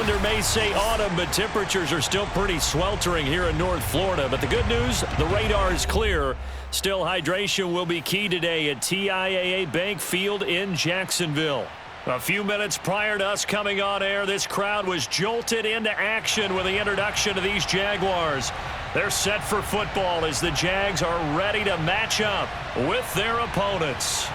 calendar may say autumn, but temperatures are still pretty sweltering here in North Florida. But the good news, the radar is clear. Still, hydration will be key today at TIAA Bank Field in Jacksonville. A few minutes prior to us coming on air, this crowd was jolted into action with the introduction of these Jaguars. They're set for football as the Jags are ready to match up with their opponents.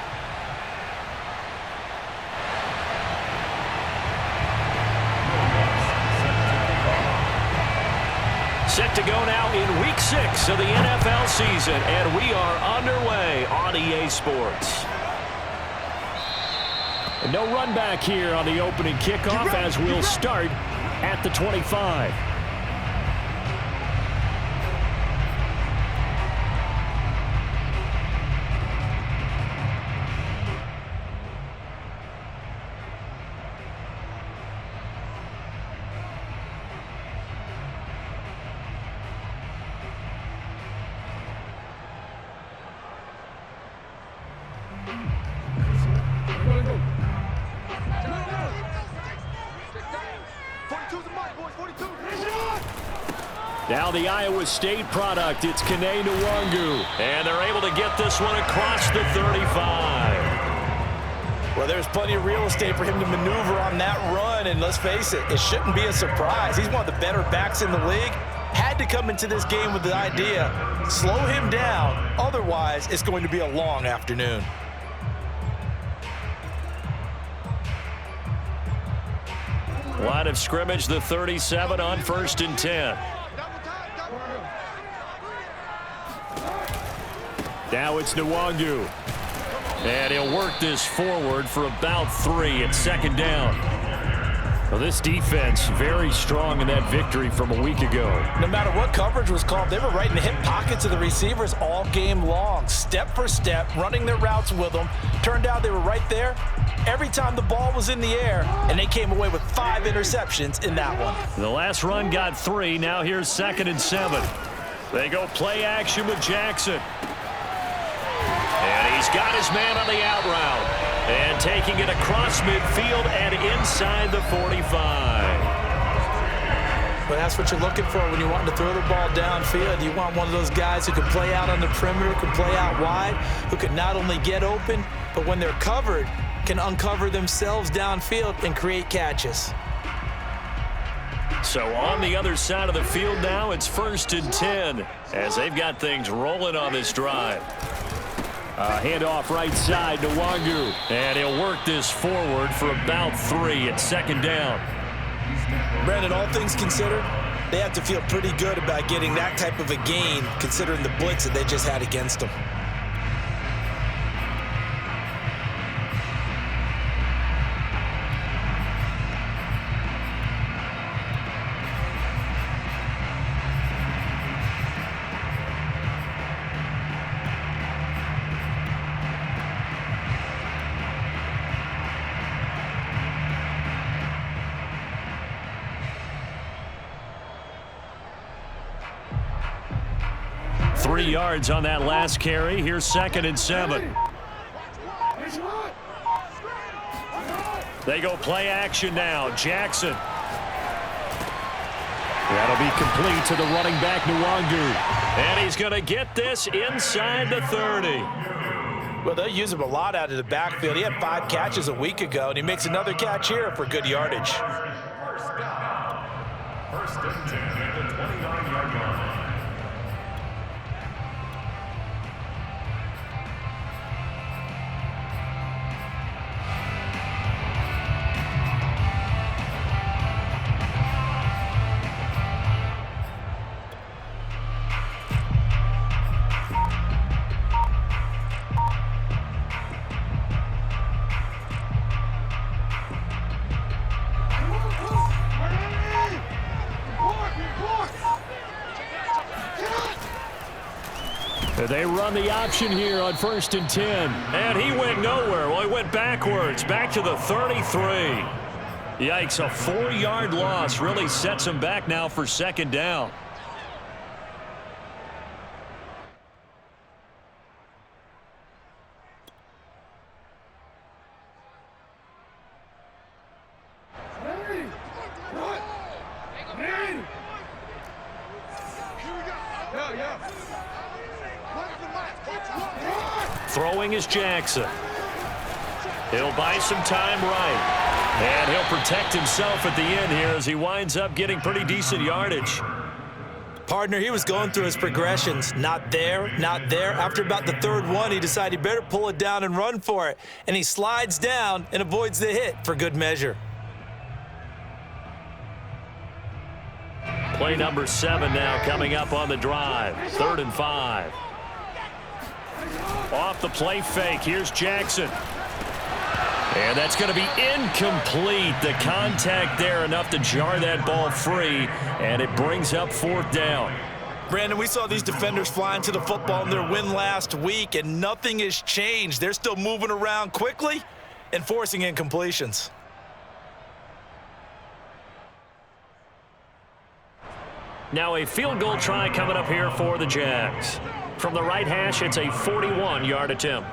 Set to go now in Week 6 of the NFL season, and we are underway on EA Sports. And no run back here on the opening kickoff as we'll start at the 25. Now the Iowa State product, it's Kene Nwangu. And they're able to get this one across the 35. Well, there's plenty of real estate for him to maneuver on that run. And let's face it, it shouldn't be a surprise. He's one of the better backs in the league. Had to come into this game with the idea, slow him down. Otherwise, it's going to be a long afternoon. Line of scrimmage, the 37 on 1st and 10. Now it's Nwangu. And he'll work this forward for about 3 at 2nd down. Well, this defense very strong in that victory from a week ago. No matter what coverage was called, they were right in the hip pockets of the receivers all game long. Step for step, running their routes with them. Turned out they were right there every time the ball was in the air, and they came away with 5 interceptions in that one. The last run got 3. Now here's 2nd and 7. They go play action with Jackson. And he's got his man on the out route. And taking it across midfield and inside the 45. But that's what you're looking for when you're wanting to throw the ball downfield. You want one of those guys who can play out on the perimeter, can play out wide, who can not only get open, but when they're covered, can uncover themselves downfield and create catches. So on the other side of the field now, it's 1st and 10 as they've got things rolling on this drive. Handoff right side to Nwangu. And he'll work this forward for about 3 at 2nd down. Brandon, all things considered, they have to feel pretty good about getting that type of a gain considering the blitz that they just had against them. Yards on that last carry. Here's 2nd and 7. They go play action now. Jackson. That'll be complete to the running back, Nwangu. And he's going to get this inside the 30. Well, they use him a lot out of the backfield. He had 5 catches a week ago, and he makes another catch here for good yardage. 1st and 10 at the 29-yard line. They run the option here on 1st and 10. And he went nowhere. Well, he went backwards, back to the 33. Yikes, a 4-yard loss really sets him back now for 2nd down. throwing is Jackson. He'll buy some time right. And he'll protect himself at the end here as he winds up getting pretty decent yardage. Partner, he was going through his progressions. Not there, not there. After about the third one, he decided he better pull it down and run for it. And he slides down and avoids the hit for good measure. Play number 7 now coming up on the drive. 3rd and 5. Off the play fake. Here's Jackson. And that's going to be incomplete. The contact there enough to jar that ball free, and it brings up 4th down. Brandon, we saw these defenders flying to the football in their win last week, and nothing has changed. They're still moving around quickly and forcing incompletions. Now a field goal try coming up here for the Jags. From the right hash, it's a 41-yard attempt.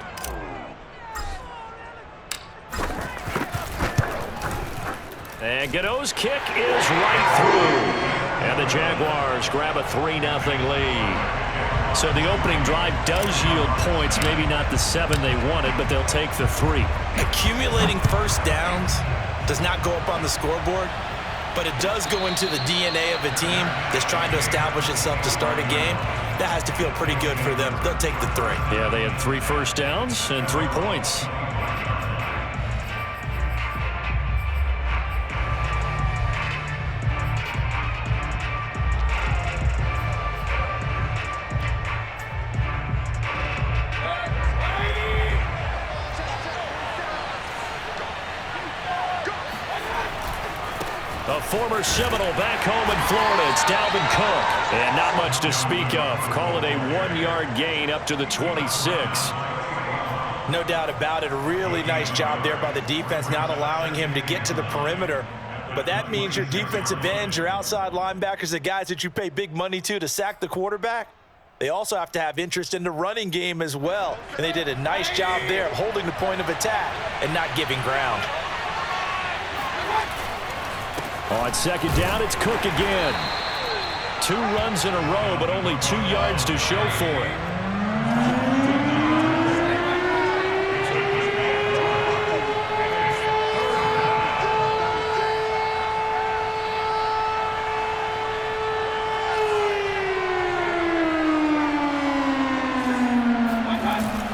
And Godot's kick is right through. And the Jaguars grab a 3-0 lead. So the opening drive does yield points, maybe not the 7 they wanted, but they'll take the 3. Accumulating first downs does not go up on the scoreboard, but it does go into the DNA of a team that's trying to establish itself to start a game. That has to feel pretty good for them. They'll take the 3. Yeah, they had 3 first downs and 3 points. A former Seminole back home in Florida. It's Dalvin Cook. And not much to speak of. Call it a 1-yard gain up to the 26. No doubt about it. A really nice job there by the defense, not allowing him to get to the perimeter. But that means your defensive ends, your outside linebackers, the guys that you pay big money to sack the quarterback, they also have to have interest in the running game as well. And they did a nice job there of holding the point of attack and not giving ground. On 2nd down, it's Cook again. 2 runs in a row, but only 2 yards to show for it.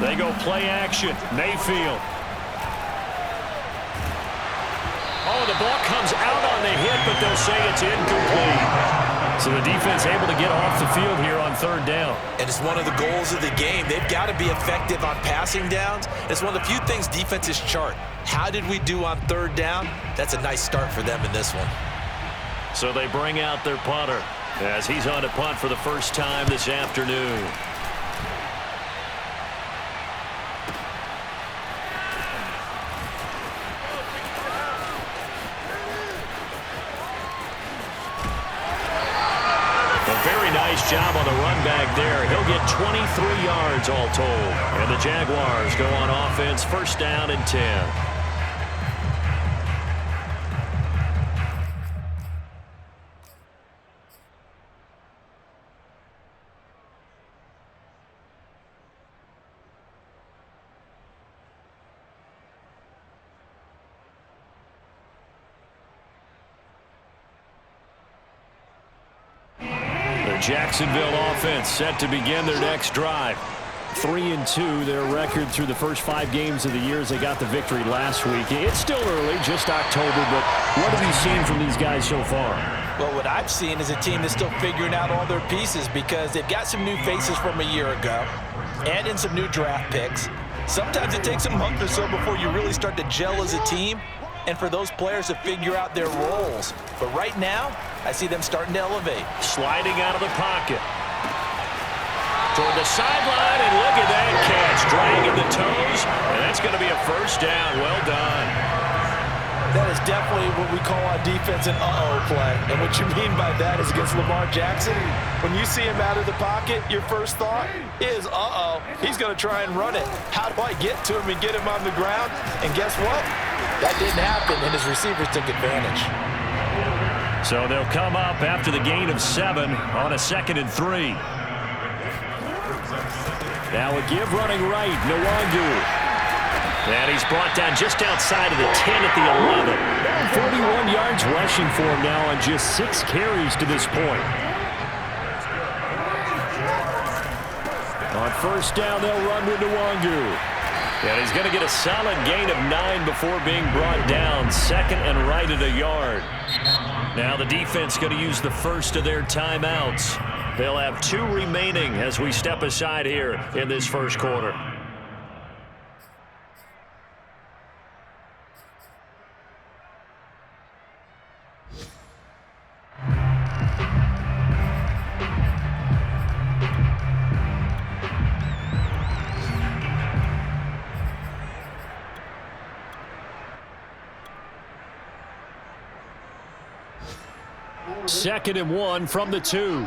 They go play action. Mayfield. Oh, the ball comes out on the hit, but they'll say it's incomplete. So the defense able to get off the field here on 3rd down. And it's one of the goals of the game. They've got to be effective on passing downs. It's one of the few things defenses chart. How did we do on 3rd down? That's a nice start for them in this one. So they bring out their punter as he's on to punt for the first time this afternoon. Nice job on the run back there. He'll get 23 yards all told. And the Jaguars go on offense, 1st down and 10. Jacksonville offense set to begin their next drive. 3-2, their record through the first 5 games of the year as they got the victory last week. It's still early, just October, but what have you seen from these guys so far? Well, what I've seen is a team that's still figuring out all their pieces because they've got some new faces from a year ago and in some new draft picks. Sometimes it takes a month or so before you really start to gel as a team and for those players to figure out their roles. But right now, I see them starting to elevate. Sliding out of the pocket. Toward the sideline, and look at that catch. Dragging the toes, and that's going to be a 1st down. Well done. That is definitely what we call on defense an uh-oh play. And what you mean by that is against Lamar Jackson, when you see him out of the pocket, your first thought is, uh-oh, he's going to try and run it. How do I get to him and get him on the ground? And guess what? That didn't happen, and his receivers took advantage. So they'll come up after the gain of 7 on a 2nd and 3. Now a give running right, Nwangu. And he's brought down just outside of the 10 at the 11. 41 yards rushing for him now on just 6 carries to this point. On first down, they'll run with Nwangu. And he's going to get a solid gain of 9 before being brought down. Second and right at a yard. Now the defense going to use the first of their timeouts. They'll have 2 remaining as we step aside here in this first quarter. Second and 1 from the 2.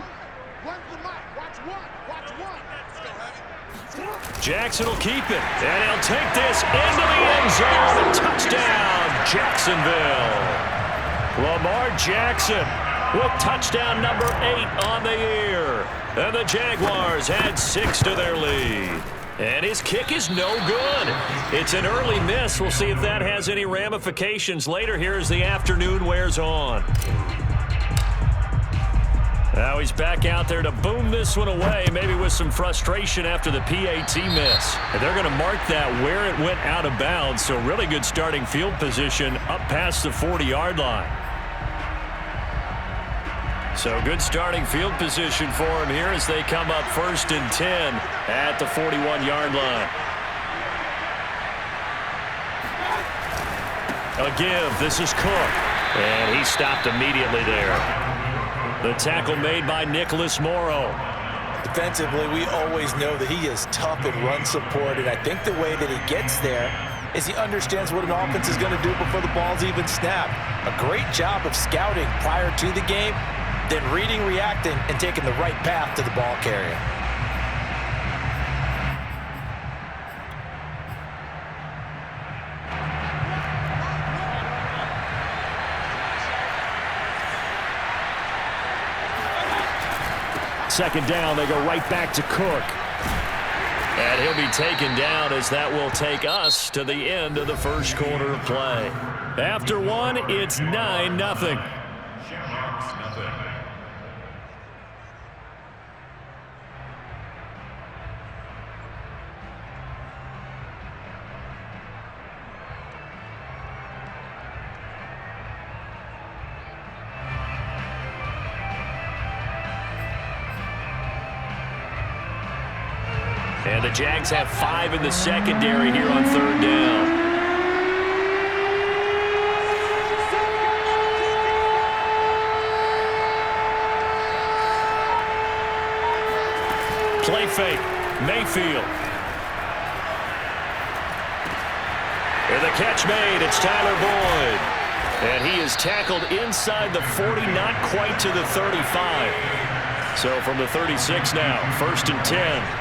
Jackson will keep it, and he'll take this into the end zone. Touchdown, Jacksonville. Lamar Jackson with touchdown number 8 on the year. And the Jaguars add 6 to their lead. And his kick is no good. It's an early miss. We'll see if that has any ramifications later here as the afternoon wears on. Now he's back out there to boom this one away, maybe with some frustration after the PAT miss. And they're going to mark that where it went out of bounds, so really good starting field position up past the 40-yard line. So good starting field position for him here as they come up first and 10 at the 41-yard line. A give. This is Cook. And he stopped immediately there. The tackle made by Nicholas Morrow. Defensively, we always know that he is tough in run support, and I think the way that he gets there is he understands what an offense is going to do before the ball's even snapped. A great job of scouting prior to the game, then reading, reacting, and taking the right path to the ball carrier. Second down, they go right back to Cook. And he'll be taken down as that will take us to the end of the first quarter of play. After one, it's 9-0. And the Jags have 5 in the secondary here on third down. Play fake, Mayfield. And the catch made, it's Tyler Boyd. And he is tackled inside the 40, not quite to the 35. So from the 36 now, first and 10.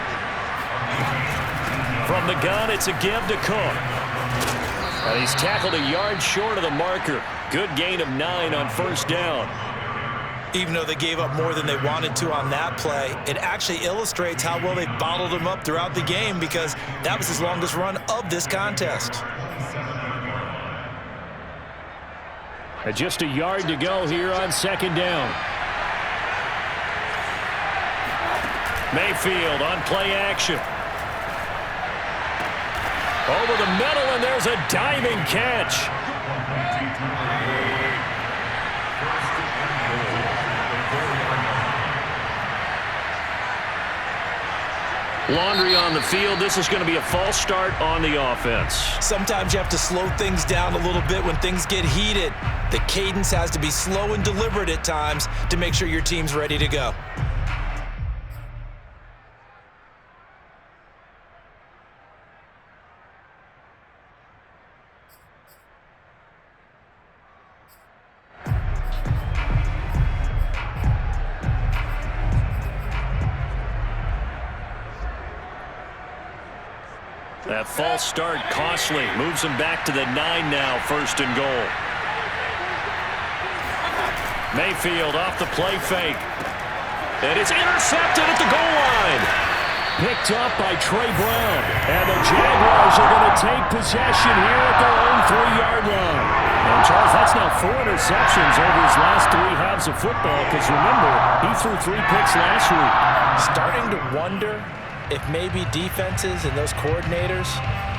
From the gun, it's a give to Cook. And he's tackled a yard short of the marker. Good gain of 9 on first down. Even though they gave up more than they wanted to on that play, it actually illustrates how well they bottled him up throughout the game because that was his longest run of this contest. And just a yard to go here on second down. Mayfield on play action. Over the middle, and there's a diving catch. Laundry on the field. This is going to be a false start on the offense. Sometimes you have to slow things down a little bit when things get heated. The cadence has to be slow and deliberate at times to make sure your team's ready to go. That false start costly. Moves him back to the 9 now, first and goal. Mayfield off the play fake. And it's intercepted at the goal line. Picked up by Trey Brown. And the Jaguars are going to take possession here at their own 3-yard line. And, Charles, that's now 4 interceptions over his last 3 halves of football because, remember, he threw 3 picks last week. Starting to wonder if maybe defenses and those coordinators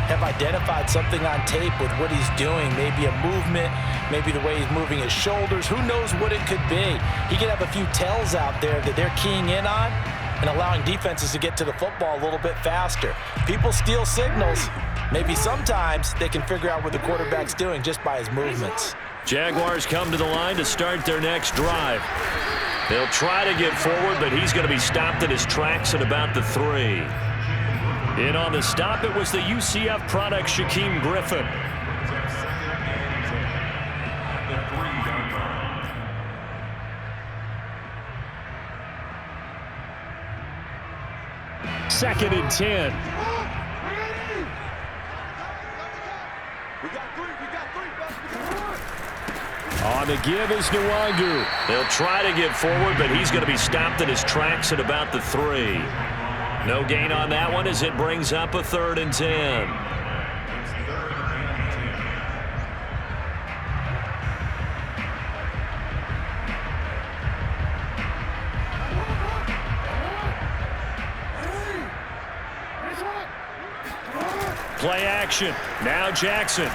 have identified something on tape with what he's doing. Maybe a movement, maybe the way he's moving his shoulders. Who knows what it could be? He could have a few tells out there that they're keying in on and allowing defenses to get to the football a little bit faster. People steal signals. Maybe sometimes they can figure out what the quarterback's doing just by his movements. Jaguars come to the line to start their next drive. They'll try to get forward, but he's going to be stopped in his tracks at about the 3. In on the stop, it was the UCF product, Shaquem Griffin. Second and 10. On the give is Nwangu. They'll try to get forward, but he's going to be stopped in his tracks at about the 3. No gain on that one as it brings up a 3rd and 10. Play action. Now Jackson.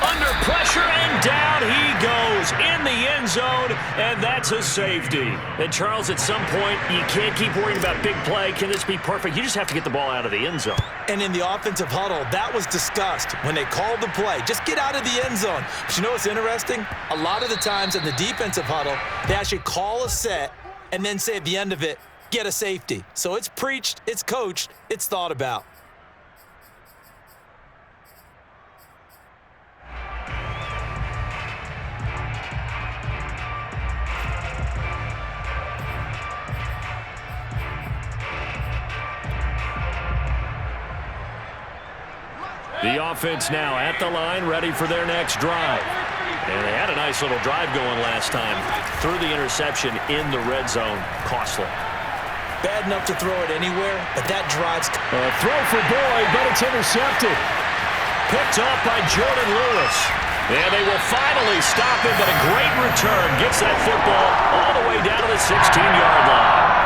Under pressure, and down he goes in the end zone, and that's a safety. And, Charles, at some point, you can't keep worrying about big play. Can this be perfect? You just have to get the ball out of the end zone. And in the offensive huddle, that was discussed when they called the play. Just get out of the end zone. But you know what's interesting? A lot of the times in the defensive huddle, they actually call a set and then say at the end of it, get a safety. So it's preached, it's coached, it's thought about. The offense now at the line, ready for their next drive. And they had a nice little drive going last time. Threw the interception in the red zone. Costly. Bad enough to throw it anywhere, but that drive's... A throw for Boyd, but it's intercepted. Picked up by Jordan Lewis. And they will finally stop him, but a great return. Gets that football all the way down to the 16-yard line.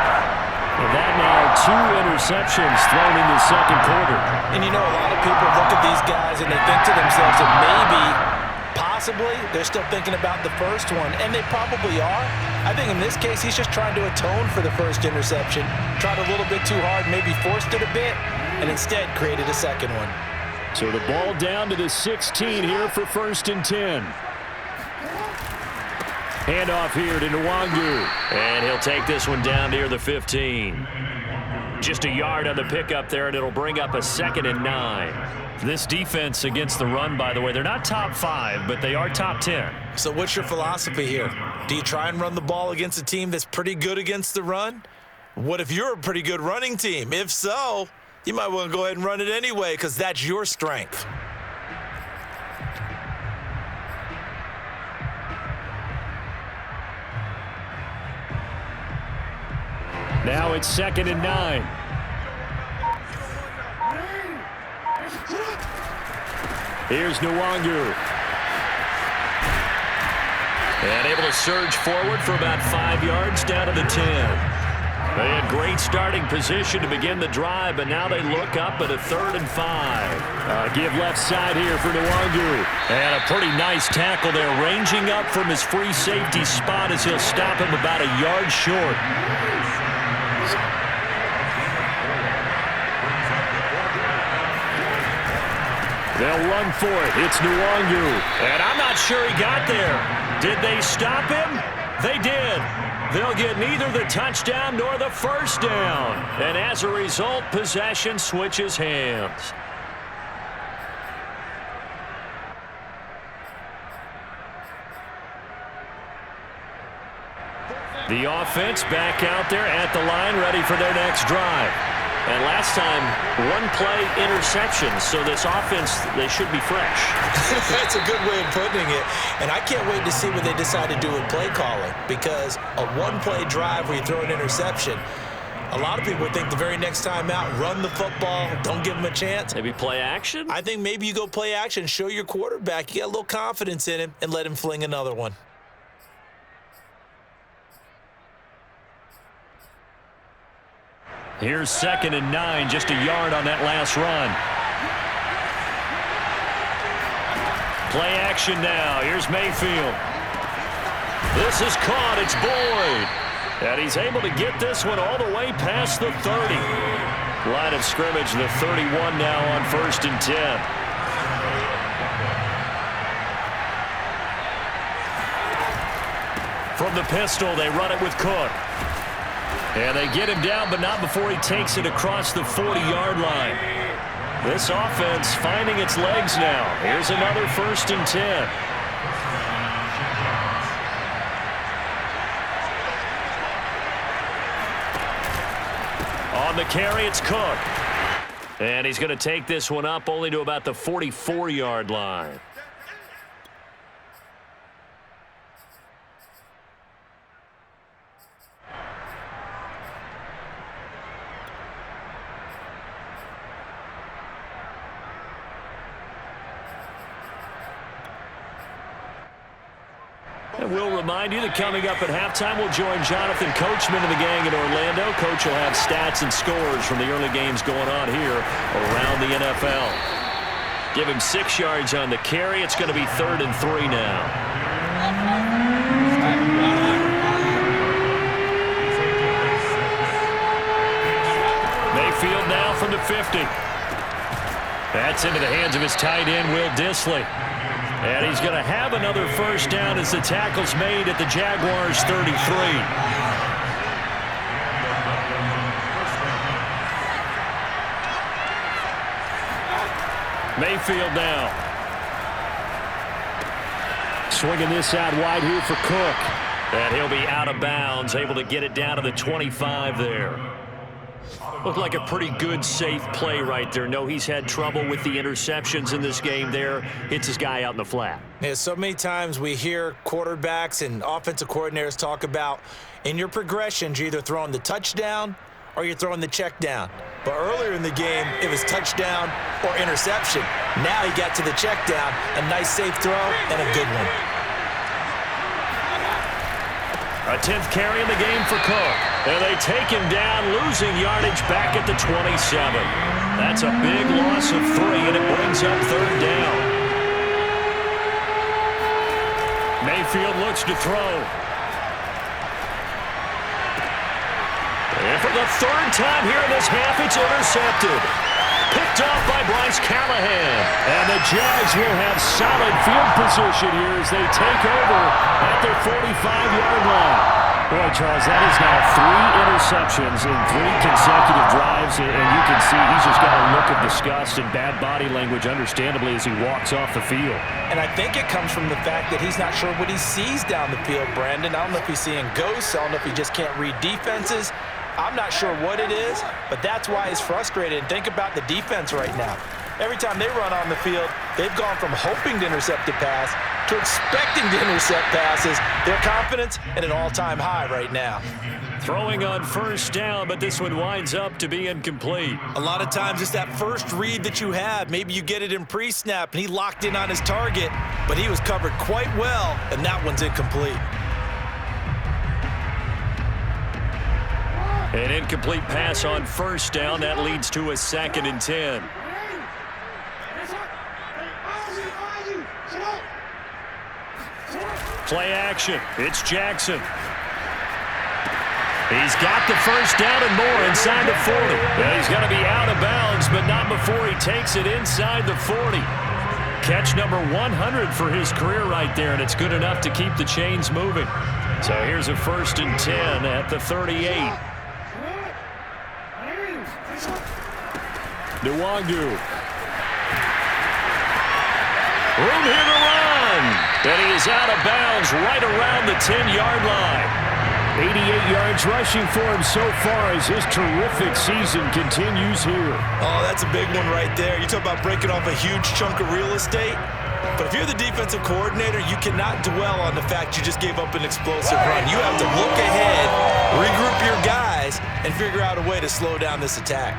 And that now 2 interceptions thrown in the second quarter. And you know, a lot of people look at these guys and they think to themselves that maybe, possibly, they're still thinking about the first one, and they probably are. I think in this case, he's just trying to atone for the first interception. Tried a little bit too hard, maybe forced it a bit, and instead created a second one. So the ball down to the 16 here for 1st and 10. Handoff here to Nwangu. And he'll take this one down near the 15. Just a yard on the pickup there, and it'll bring up a 2nd and 9. This defense against the run, by the way, they're not top 5, but they are top 10. So what's your philosophy here? Do you try and run the ball against a team that's pretty good against the run? What if you're a pretty good running team? If so, you might want to go ahead and run it anyway because that's your strength. Now it's 2nd and 9. Here's Nwangu. And able to surge forward for about 5 yards down to the 10. They had great starting position to begin the drive, but now they look up at a 3rd and 5. Give left side here for Nwangu. And a pretty nice tackle there, ranging up from his free safety spot as he'll stop him about a yard short. They'll run for it. It's Nwangu. And I'm not sure he got there. Did they stop him? They did. They'll get neither the touchdown nor the first down. And as a result, possession switches hands. The offense back out there at the line, ready for their next drive. And last time, 1-play interception, so this offense, they should be fresh. That's a good way of putting it. And I can't wait to see what they decide to do with play calling, because a 1-play drive where you throw an interception, A lot of people think the very next time out, run the football, don't give him a chance. Maybe play action? I think maybe you go play action, show your quarterback you got a little confidence in him, and let him fling another one. Here's 2nd and 9, just a yard on that last run. Play action now. Here's Mayfield. This is caught. It's Boyd. And he's able to get this one all the way past the 30. Line of scrimmage, the 31 now on 1st and 10. From the pistol, they run it with Cook. And they get him down, but not before he takes it across the 40-yard line. This offense finding its legs now. Here's another 1st and 10. On the carry, it's Cook. And he's going to take this one up only to about the 44-yard line. And we'll remind you that coming up at halftime, we'll join Jonathan Coachman and the gang in Orlando. Coach will have stats and scores from the early games going on here around the NFL. Give him 6 yards on the carry. It's going to be 3rd and 3 now. Mayfield now from the 50. That's into the hands of his tight end, Will Dissly. And he's going to have another 1st down as the tackle's made at the Jaguars' 33. Mayfield now. Swinging this out wide here for Cook. And he'll be out of bounds, able to get it down to the 25 there. Looked like a pretty good, safe play right there. No, he's had trouble with the interceptions in this game there. Hits his guy out in the flat. Yeah, so many times we hear quarterbacks and offensive coordinators talk about in your progressions, you're either throwing the touchdown or you're throwing the check down. But earlier in the game, it was touchdown or interception. Now he got to the check down, a nice safe throw and a good one. A 10th carry in the game for Cook. And they take him down, losing yardage back at the 27. That's a big loss of 3, and it brings up 3rd down. Mayfield looks to throw. And for the 3rd time here in this half, it's intercepted. Picked off by Bryce Callahan. And the Jags will have solid field position here as they take over at their 45-yard line. Boy, Charles, that is now 3 interceptions in 3 consecutive drives, and you can see he's just got a look of disgust and bad body language, understandably, as he walks off the field. And I think it comes from the fact that he's not sure what he sees down the field, Brandon. I don't know if he's seeing ghosts. I don't know if he just can't read defenses. I'm not sure what it is, but that's why he's frustrated. And think about the defense right now. Every time they run on the field, they've gone from hoping to intercept a pass to expecting to intercept passes. Their confidence at an all-time high right now. Throwing on 1st down, but this one winds up to be incomplete. A lot of times it's that first read that you have. Maybe you get it in pre-snap, and he locked in on his target, but he was covered quite well, and that one's incomplete. An incomplete pass on 1st down. That leads to a 2nd and 10. Play action. It's Jackson. He's got the 1st down and more inside the 40. Well, he's going to be out of bounds, but not before he takes it inside the 40. Catch number 100 for his career right there, and it's good enough to keep the chains moving. So here's a 1st and 10 at the 38. Nwangu. Room here to run. And he is out of bounds right around the 10-yard line. 88 yards rushing for him so far as his terrific season continues here. Oh, that's a big one right there. You talk about breaking off a huge chunk of real estate. But if you're the defensive coordinator, you cannot dwell on the fact you just gave up an explosive run. You have to look ahead, regroup your guys, and figure out a way to slow down this attack.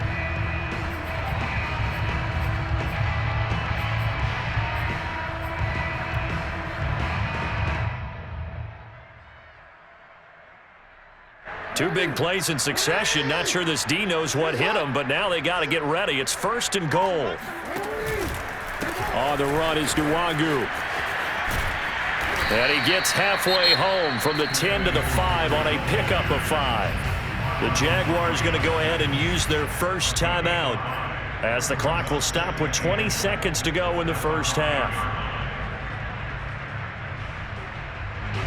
Two big plays in succession. Not sure this D knows what hit him, but now they got to get ready. It's 1st and goal. On the run is Nwangu. And he gets halfway home from the 10 to the 5 on a pickup of 5. The Jaguars going to go ahead and use their first timeout as the clock will stop with 20 seconds to go in the first half.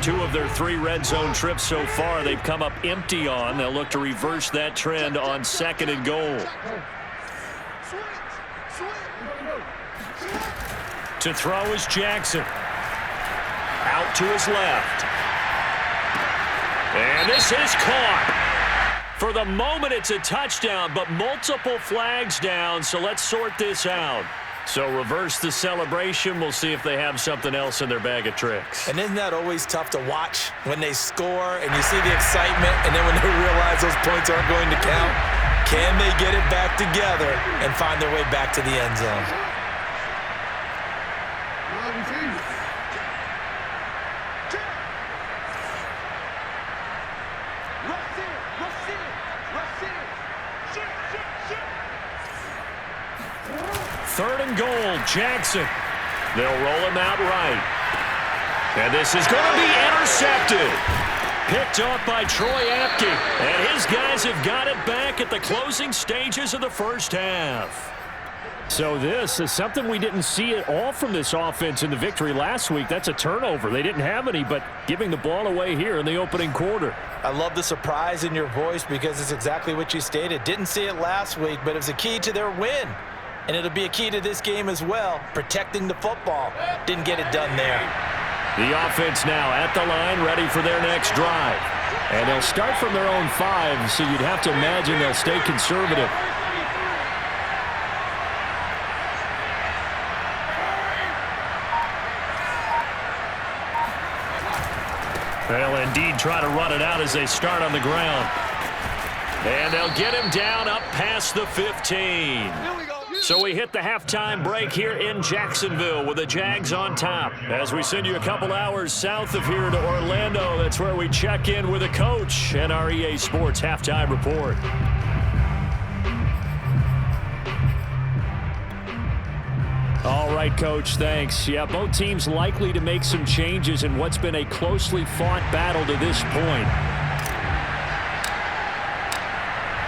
2 of their 3 red zone trips so far they've come up empty on. They'll look to reverse that trend on 2nd and goal. To throw is Jackson. Out to his left. And this is caught. For the moment, it's a touchdown, but multiple flags down, so let's sort this out. So reverse the celebration. We'll see if they have something else in their bag of tricks. And isn't that always tough to watch when they score and you see the excitement, and then when they realize those points aren't going to count? Can they get it back together and find their way back to the end zone? Third and goal, Jackson. They'll roll him out right. And this is going to be intercepted. Picked off by Troy Apke. And his guys have got it back at the closing stages of the first half. So this is something we didn't see at all from this offense in the victory last week. That's a turnover. They didn't have any, but giving the ball away here in the opening quarter. I love the surprise in your voice because it's exactly what you stated. Didn't see it last week, but it was a key to their win. And it'll be a key to this game as well, protecting the football. Didn't get it done there. The offense now at the line, ready for their next drive. And they'll start from their own 5, so you'd have to imagine they'll stay conservative. They'll indeed try to run it out as they start on the ground. And they'll get him down up past the 15. So we hit the halftime break here in Jacksonville with the Jags on top. As we send you a couple hours south of here to Orlando, that's where we check in with a coach and our EA Sports halftime report. All right, Coach, thanks. Yeah, both teams likely to make some changes in what's been a closely fought battle to this point.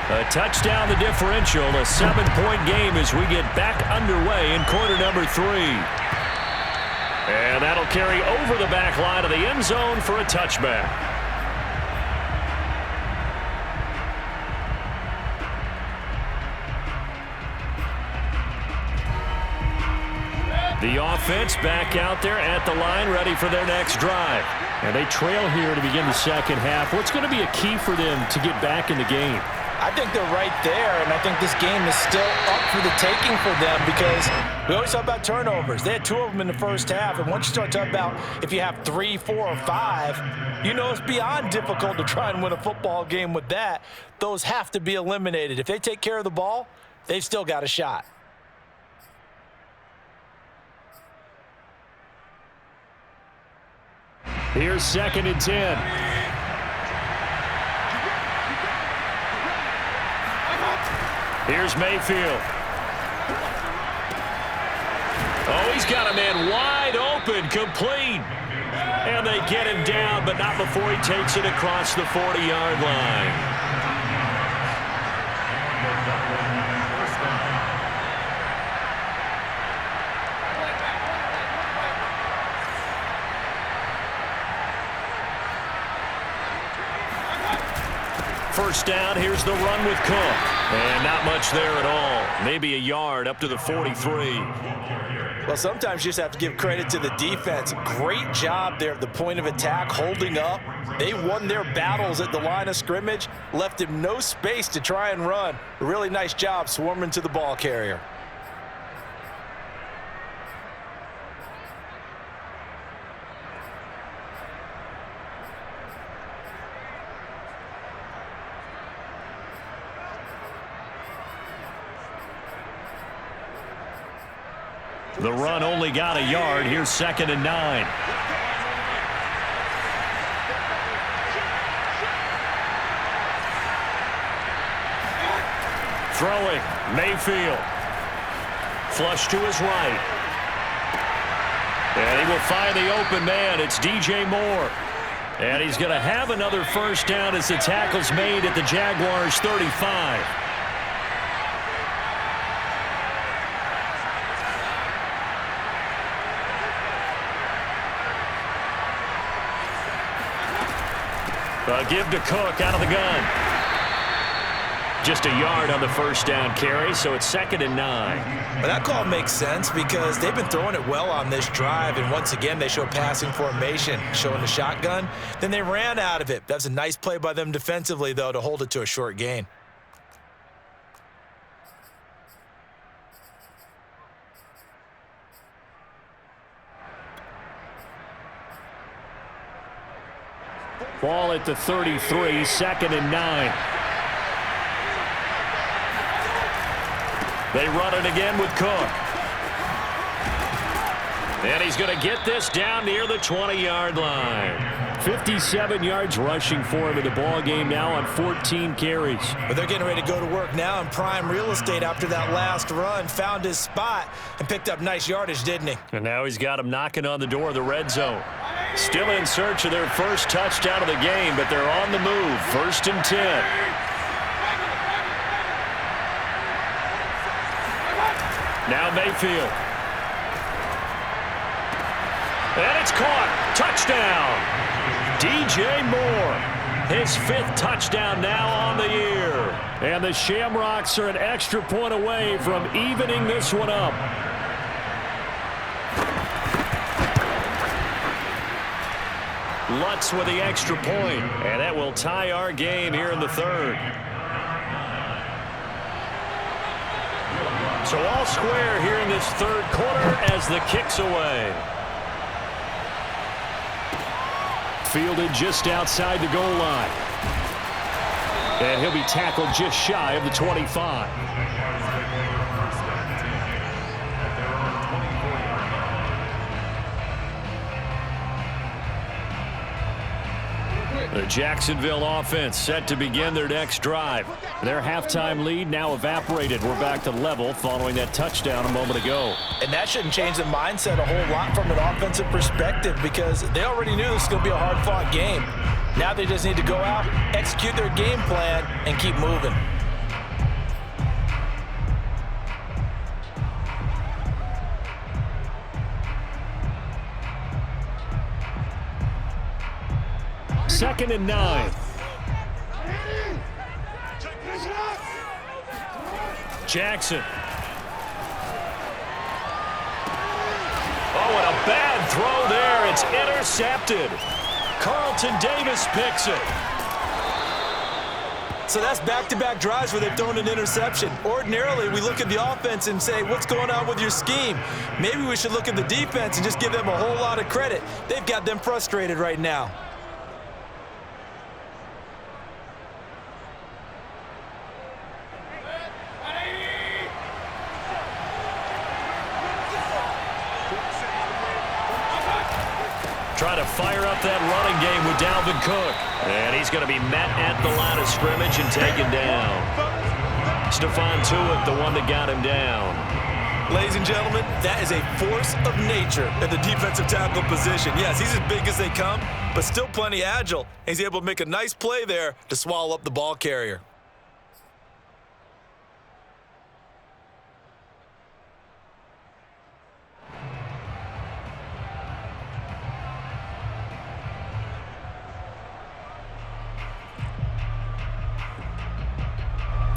A touchdown, the differential, a 7-point game as we get back underway in quarter number 3. And that'll carry over the back line of the end zone for a touchback. The offense back out there at the line, ready for their next drive. And they trail here to begin the second half. What's going to be a key for them to get back in the game? I think they're right there, and I think this game is still up for the taking for them because we always talk about turnovers. They had 2 of them in the first half, and once you start talking about if you have 3, 4, or 5, you know it's beyond difficult to try and win a football game with that. Those have to be eliminated. If they take care of the ball, they've still got a shot. Here's 2nd and 10. Here's Mayfield. Oh, he's got a man wide open, complete. And they get him down, but not before he takes it across the 40-yard line. First down, here's the run with Cook. And not much there at all. Maybe a yard up to the 43. Well, sometimes you just have to give credit to the defense. Great job there at the point of attack, holding up. They won their battles at the line of scrimmage, left him no space to try and run. A really nice job swarming to the ball carrier. The run only got a yard. Here's 2nd and 9. Throwing, Mayfield. Flush to his right. And he will find the open man. It's DJ Moore. And he's going to have another first down as the tackle's made at the Jaguars' 35. Give to Cook out of the gun. Just a yard on the first down carry, so it's 2nd and 9. Well, that call makes sense because they've been throwing it well on this drive, and once again they show passing formation, showing the shotgun. Then they ran out of it. That's a nice play by them defensively, though, to hold it to a short gain. Ball at the 33, 2nd and 9. They run it again with Cook. And he's going to get this down near the 20-yard line. 57 yards rushing for him in the ball game now on 14 carries. But they're getting ready to go to work now in prime real estate after that last run. Found his spot and picked up nice yardage, didn't he? And now he's got him knocking on the door of the red zone. Still in search of their first touchdown of the game, but they're on the move. 1st and 10. Now Mayfield. And it's caught. Touchdown. DJ Moore. His 5th touchdown now on the year. And the Shamrocks are an extra point away from evening this one up. Lutz with the extra point, and that will tie our game here in the 3rd. So all square here in this 3rd quarter as the kick's away. Fielded just outside the goal line. And he'll be tackled just shy of the 25. The Jacksonville offense set to begin their next drive. Their halftime lead now evaporated. We're back to level following that touchdown a moment ago. And that shouldn't change the mindset a whole lot from an offensive perspective because they already knew this was going to be a hard-fought game. Now they just need to go out, execute their game plan, and keep moving. Second and 9. Jackson. Oh, and a bad throw there. It's intercepted. Carlton Davis picks it. So that's back-to-back drives where they've thrown an interception. Ordinarily, we look at the offense and say, what's going on with your scheme? Maybe we should look at the defense and just give them a whole lot of credit. They've got them frustrated right now. Trying to fire up that running game with Dalvin Cook. And he's going to be met at the line of scrimmage and taken down. Stephon Tuitt, the one that got him down. Ladies and gentlemen, that is a force of nature at the defensive tackle position. Yes, he's as big as they come, but still plenty agile. He's able to make a nice play there to swallow up the ball carrier.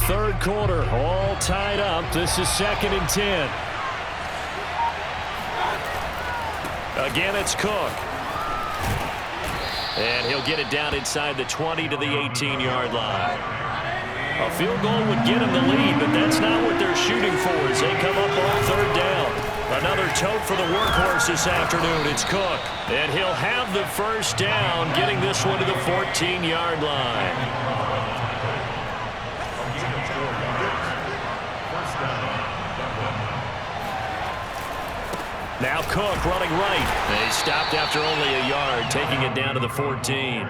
Third quarter, all tied up. This is 2nd and 10. Again, it's Cook. And he'll get it down inside the 20 to the 18-yard line. A field goal would get him the lead, but that's not what they're shooting for as they come up on third down. Another tote for the workhorse this afternoon. It's Cook. And he'll have the first down, getting this one to the 14-yard line. Now Cook running right. They stopped after only a yard, taking it down to the 14.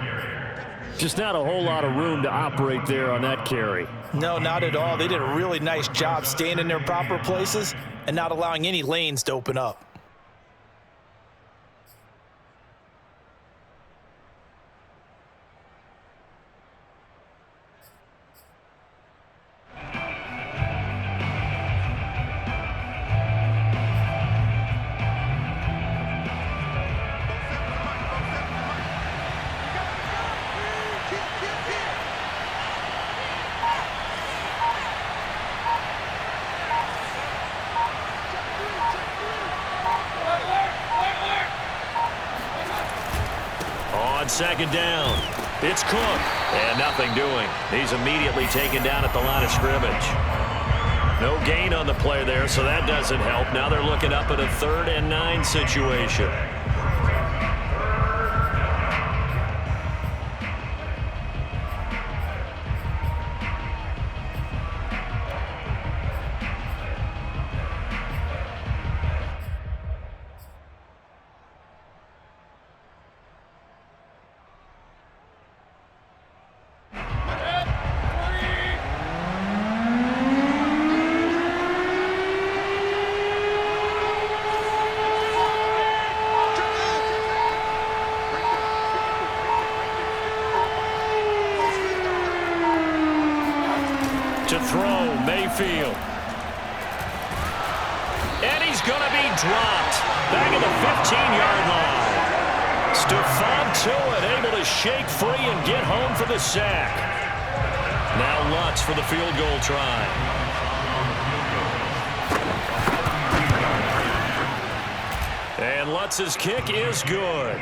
Just not a whole lot of room to operate there on that carry. No, not at all. They did a really nice job staying in their proper places and not allowing any lanes to open up. Second down. It's Cook. And nothing doing. He's immediately taken down at the line of scrimmage. No gain on the play there, so that doesn't help. Now they're looking up at a 3rd and 9 situation. To throw, Mayfield. And he's going to be dropped. Back at the 15-yard line. Stephon Tuitt able to shake free and get home for the sack. Now Lutz for the field goal try. And Lutz's kick is good.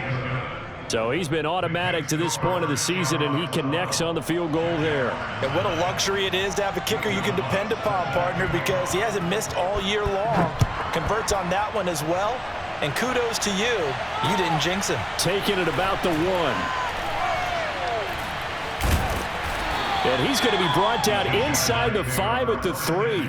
So he's been automatic to this point of the season, and he connects on the field goal there. And what a luxury it is to have a kicker you can depend upon, partner, because he hasn't missed all year long. Converts on that one as well. And kudos to you. You didn't jinx him. Taking it about the 1. And he's going to be brought down inside the 5 at the 3.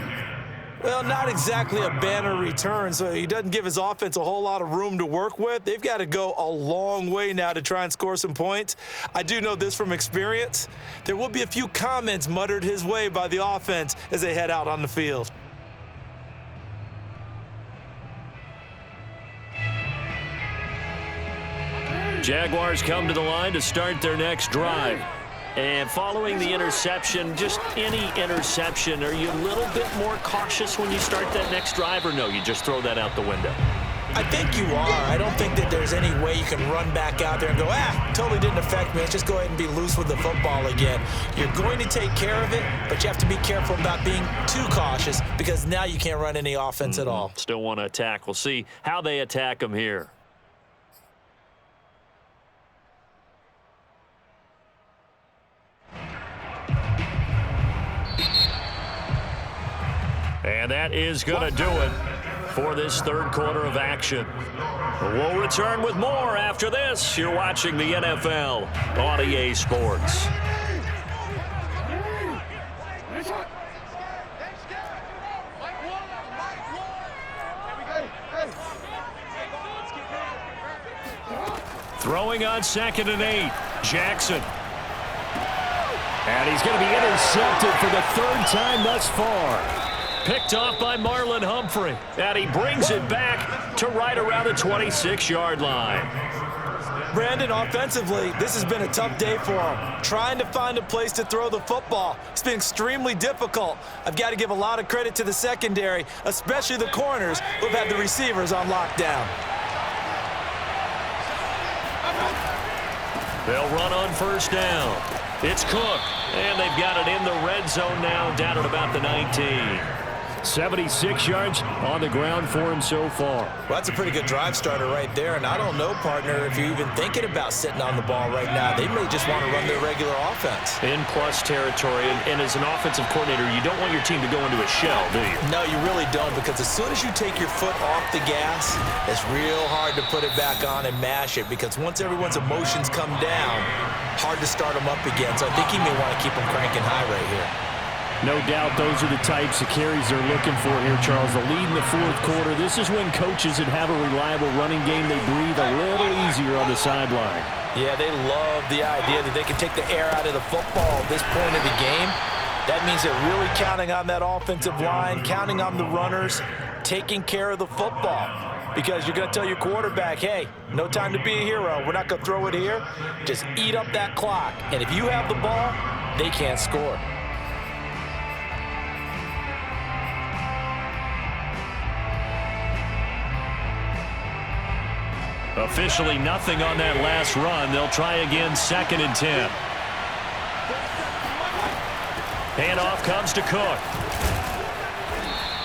Well, not exactly a banner return, so he doesn't give his offense a whole lot of room to work with. They've got to go a long way now to try and score some points. I do know this from experience. There will be a few comments muttered his way by the offense as they head out on the field. Jaguars come to the line to start their next drive. And following the interception, just any interception, are you a little bit more cautious when you start that next drive, or no, you just throw that out the window? I think you are. I don't think that there's any way you can run back out there and go, totally didn't affect me. Let's just go ahead and be loose with the football again. You're going to take care of it, but you have to be careful about being too cautious because now you can't run any offense at all. Still want to attack. We'll see how they attack them here. And that is going to do it for this third quarter of action. We'll return with more after this. You're watching the NFL on EA Sports. Throwing on 2nd and 8. Jackson. And he's going to be intercepted for the 3rd time thus far. Picked off by Marlon Humphrey. And he brings it back to right around the 26-yard line. Brandon, offensively, this has been a tough day for him. Trying to find a place to throw the football. It's been extremely difficult. I've got to give a lot of credit to the secondary, especially the corners who've had the receivers on lockdown. They'll run on 1st down. It's Cook, and they've got it in the red zone now, down at about the 19. 76 yards on the ground for him so far. Well, that's a pretty good drive starter right there. And I don't know, partner, if you're even thinking about sitting on the ball right now. They may just want to run their regular offense. In plus territory. And as an offensive coordinator, you don't want your team to go into a shell, do you? No, you really don't, because as soon as you take your foot off the gas, it's real hard to put it back on and mash it, because once everyone's emotions come down, hard to start them up again. So I think he may want to keep them cranking high right here. No doubt those are the types of carries they're looking for here, Charles. The lead in the fourth quarter. This is when coaches that have a reliable running game, they breathe a little easier on the sideline. Yeah, they love the idea that they can take the air out of the football at this point of the game. That means they're really counting on that offensive line, counting on the runners, taking care of the football. Because you're going to tell your quarterback, hey, no time to be a hero. We're not going to throw it here. Just eat up that clock. And if you have the ball, they can't score. Officially nothing on that last run. They'll try again, 2nd and 10. Handoff comes to Cook.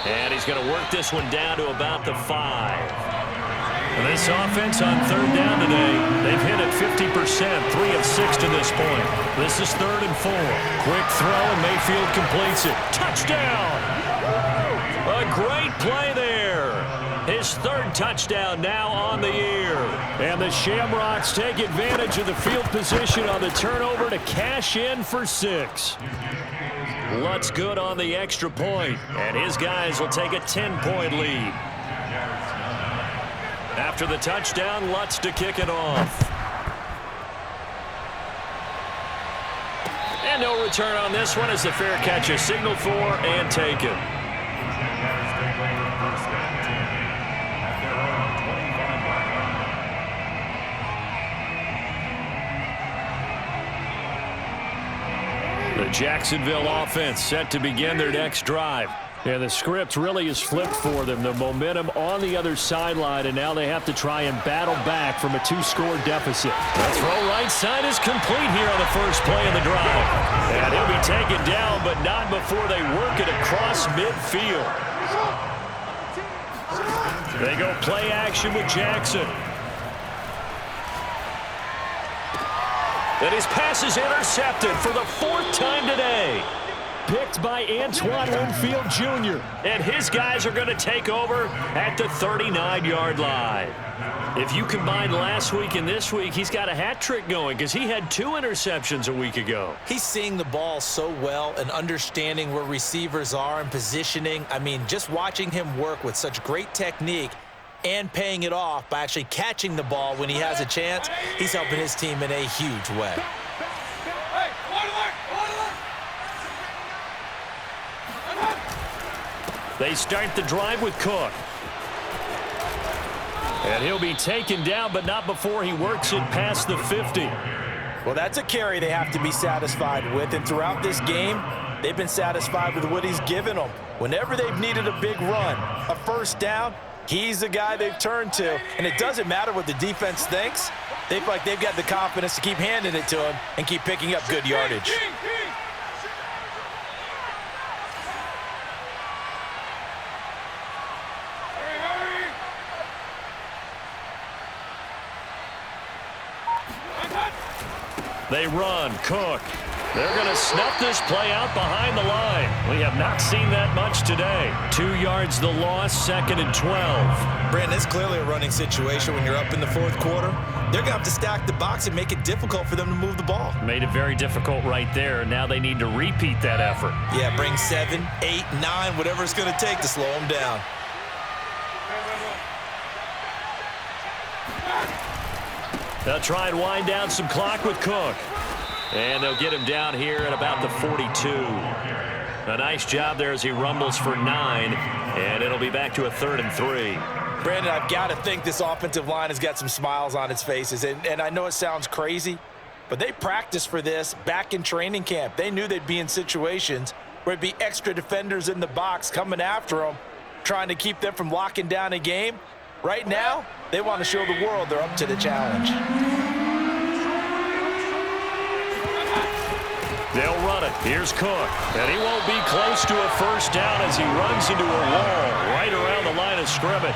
And he's going to work this one down to about the 5. And this offense on 3rd down today, they've hit it 50%, 3 of 6 to this point. This is 3rd and 4. Quick throw, and Mayfield completes it. Touchdown! A great play there. His 3rd touchdown now on the year. And the Shamrocks take advantage of the field position on the turnover to cash in for 6. Lutz good on the extra point, and his guys will take a 10-point lead. After the touchdown, Lutz to kick it off. And no return on this one as the fair catch is signaled for and taken. The Jacksonville offense set to begin their next drive. And the script really is flipped for them. The momentum on the other sideline, and now they have to try and battle back from a 2-score deficit. The throw right side is complete here on the first play of the drive. And he'll be taken down, but not before they work it across midfield. They go play action with Jackson. And his pass is intercepted for the 4th time today. Picked by Antoine Winfield Jr. And his guys are going to take over at the 39-yard line. If you combine last week and this week, he's got a hat trick going because he had 2 interceptions a week ago. He's seeing the ball so well and understanding where receivers are and positioning. I mean, just watching him work with such great technique and paying it off by actually catching the ball when he has a chance, he's helping his team in a huge way. They start the drive with Cook. And he'll be taken down, but not before he works it past the 50. Well, that's a carry they have to be satisfied with. And throughout this game, they've been satisfied with what he's given them. Whenever they've needed a big run, a first down, he's the guy they've turned to. And it doesn't matter what the defense thinks. They feel like they've got the confidence to keep handing it to him and keep picking up good yardage. They run. Cook. They're going to snuff this play out behind the line. We have not seen that much today. 2 yards the loss, 2nd and 12. Brandon, it's clearly a running situation when you're up in the 4th quarter. They're going to have to stack the box and make it difficult for them to move the ball. Made it very difficult right there. Now they need to repeat that effort. Yeah, bring 7, 8, 9, whatever it's going to take to slow them down. They'll try and wind down some clock with Cook. And they'll get him down here at about the 42. A nice job there as he rumbles for 9. And it'll be back to a 3rd and 3. Brandon, I've got to think this offensive line has got some smiles on its faces. And I know it sounds crazy, but they practiced for this back in training camp. They knew they'd be in situations where it'd be extra defenders in the box coming after them, trying to keep them from locking down a game. Right now, they want to show the world they're up to the challenge. They'll run it. Here's Cook. And he won't be close to a first down as he runs into a wall right around the line of scrimmage.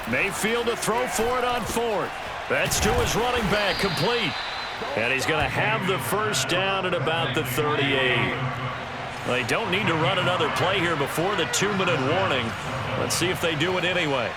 Mayfield to throw for it on fourth. That's to his running back, complete. And he's going to have the first down at about the 38. They don't need to run another play here before the 2-minute warning. Let's see if they do it anyway.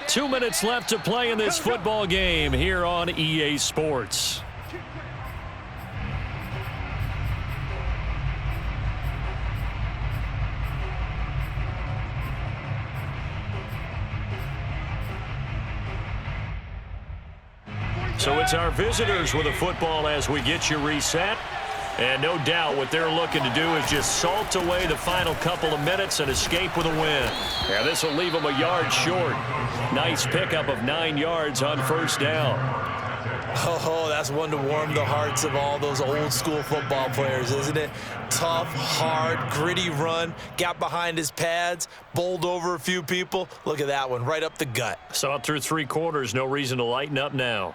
Two minutes left to play in this football game here on EA Sports. So it's our visitors with a football as we get you reset. And no doubt what they're looking to do is just salt away the final couple of minutes and escape with a win. Yeah, this will leave them a yard short. Nice pickup of 9 yards on first down. Oh, that's one to warm the hearts of all those old school football players, isn't it? Tough, hard, gritty run, got behind his pads, bowled over a few people. Look at that one, right up the gut. Saw it through 3 quarters, no reason to lighten up now.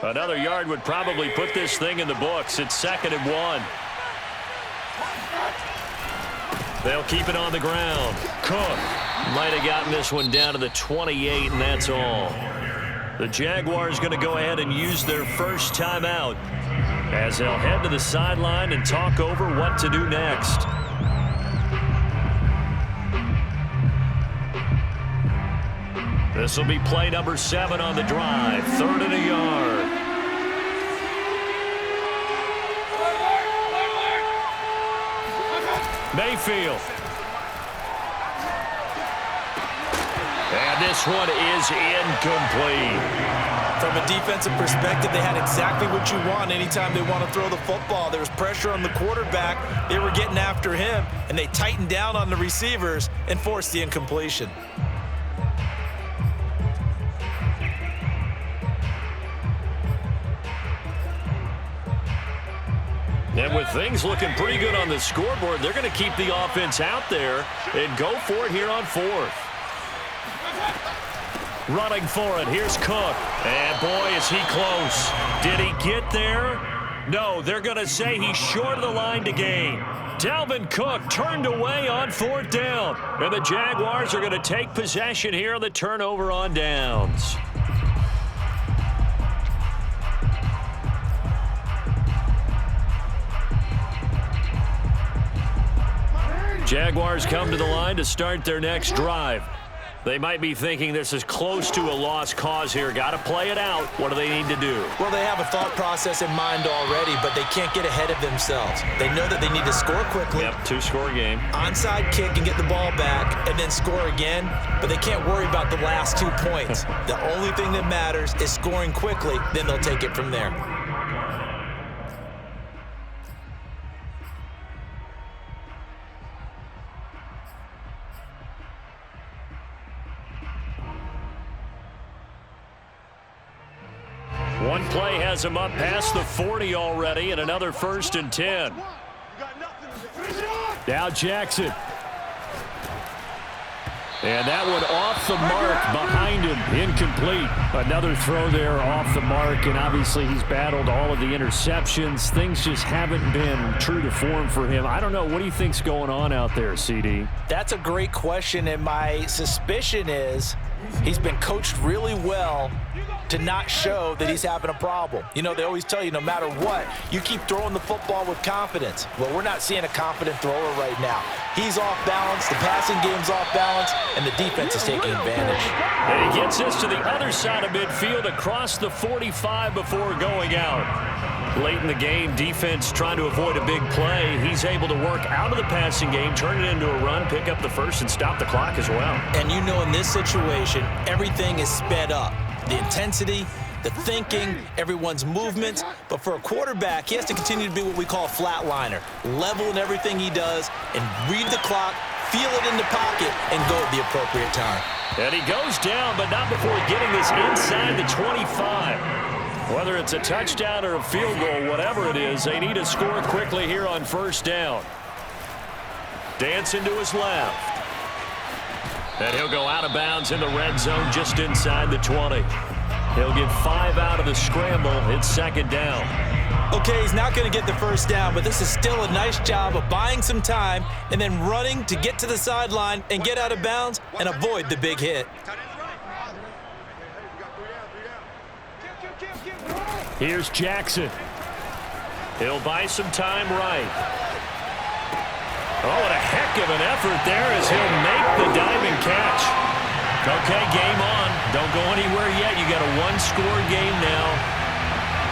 Another yard would probably put this thing in the books. It's 2nd and 1. They'll keep it on the ground. Cook might have gotten this one down to the 28, and that's all. The Jaguars going to go ahead and use their first timeout as they'll head to the sideline and talk over what to do next. This will be play number 7 on the drive. 3rd and a yard. Mayfield. And this one is incomplete. From a defensive perspective, they had exactly what you want anytime they want to throw the football. There was pressure on the quarterback. They were getting after him, and they tightened down on the receivers and forced the incompletion. And with things looking pretty good on the scoreboard, they're going to keep the offense out there and go for it here on 4th. Running for it. Here's Cook. And, boy, is he close. Did he get there? No, they're going to say he's short of the line to gain. Dalvin Cook turned away on 4th down. And the Jaguars are going to take possession here on the turnover on downs. Jaguars come to the line to start their next drive. They might be thinking this is close to a lost cause here. Got to play it out. What do they need to do? Well, they have a thought process in mind already, but they can't get ahead of themselves. They know that they need to score quickly. Yep, 2-score game. Onside kick and get the ball back and then score again, but they can't worry about the last 2 points. The only thing that matters is scoring quickly, then they'll take it from there. One play has him up past the 40 already, and another 1st and 10. Now Jackson. And that one off the mark behind him, incomplete. Another throw there off the mark, and obviously he's battled all of the interceptions. Things just haven't been true to form for him. I don't know. What do you think's going on out there, CD? That's a great question, and my suspicion is he's been coached really well to not show that he's having a problem. You know, they always tell you no matter what, you keep throwing the football with confidence. Well, we're not seeing a confident thrower right now. He's off balance, the passing game's off balance, and the defense is taking advantage. And he gets this to the other side of midfield across the 45 before going out. Late in the game, defense trying to avoid a big play. He's able to work out of the passing game, turn it into a run, pick up the first, and stop the clock as well. And you know in this situation, everything is sped up. The intensity, the thinking, everyone's movements. But for a quarterback, he has to continue to be what we call a flatliner, level in everything he does, and read the clock, feel it in the pocket, and go at the appropriate time. And he goes down, but not before getting this inside the 25. Whether it's a touchdown or a field goal, whatever it is, they need to score quickly here on first down. Dancing to his left. And he'll go out of bounds in the red zone just inside the 20. He'll get 5 out of the scramble. It's second down. Okay, he's not going to get the first down, but this is still a nice job of buying some time and then running to get to the sideline and get out of bounds and avoid the big hit. Here's Jackson. He'll buy some time right. Oh, what a heck of an effort there as he'll make the diving catch. Okay, game on. Don't go anywhere yet. You got a one-score game now.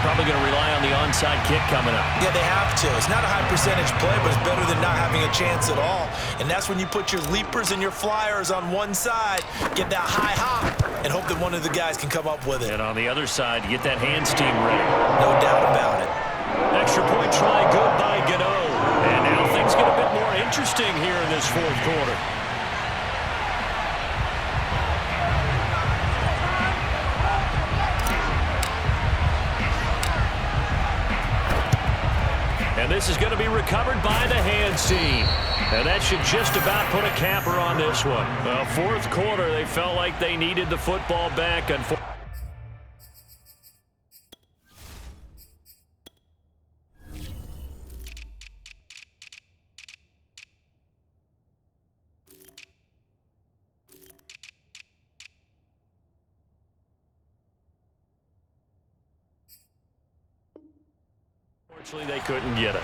Probably going to rely on the onside kick coming up. Yeah, they have to. It's not a high percentage play, but it's better than not having a chance at all. And that's when you put your leapers and your flyers on one side, get that high hop, and hope that one of the guys can come up with it. And on the other side, get that hands team ready. No doubt about it. Extra point try good by Gano. And now things get a bit more interesting here in this fourth quarter. And this is going to be recovered by the hands team. And that should just about put a capper on this one. Well, fourth quarter, they felt like they needed the football back. Unfortunately, they couldn't get it.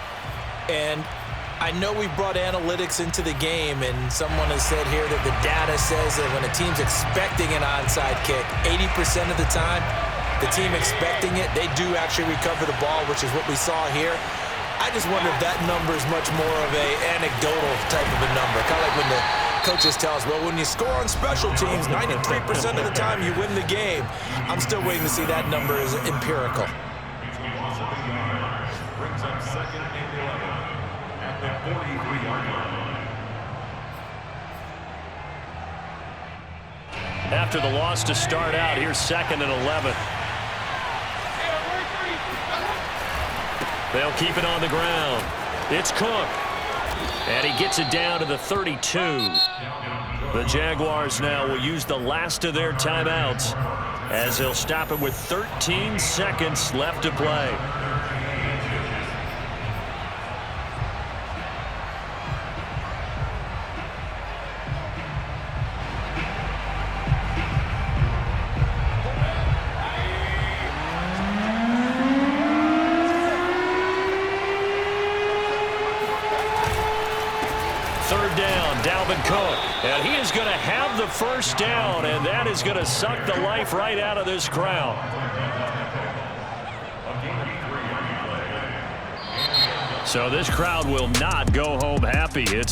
And I know we brought analytics into the game, and someone has said here that the data says that when a team's expecting an onside kick, 80% of the time, the team expecting it, they do actually recover the ball, which is what we saw here. I just wonder if that number is much more of a anecdotal type of a number. Kind of like when the coaches tell us, well, when you score on special teams, 93% of the time you win the game. I'm still waiting to see that number is empirical. Brings up second and 11 at the 43-yard line. After the loss to start out, here's second and 11. They'll keep it on the ground. It's Cook. And he gets it down to the 32. The Jaguars now will use the last of their timeouts as they'll stop it with 13 seconds left to play. Cook, and he is going to have the first down, and that is going to suck the life right out of this crowd. So this crowd will not go home happy. It's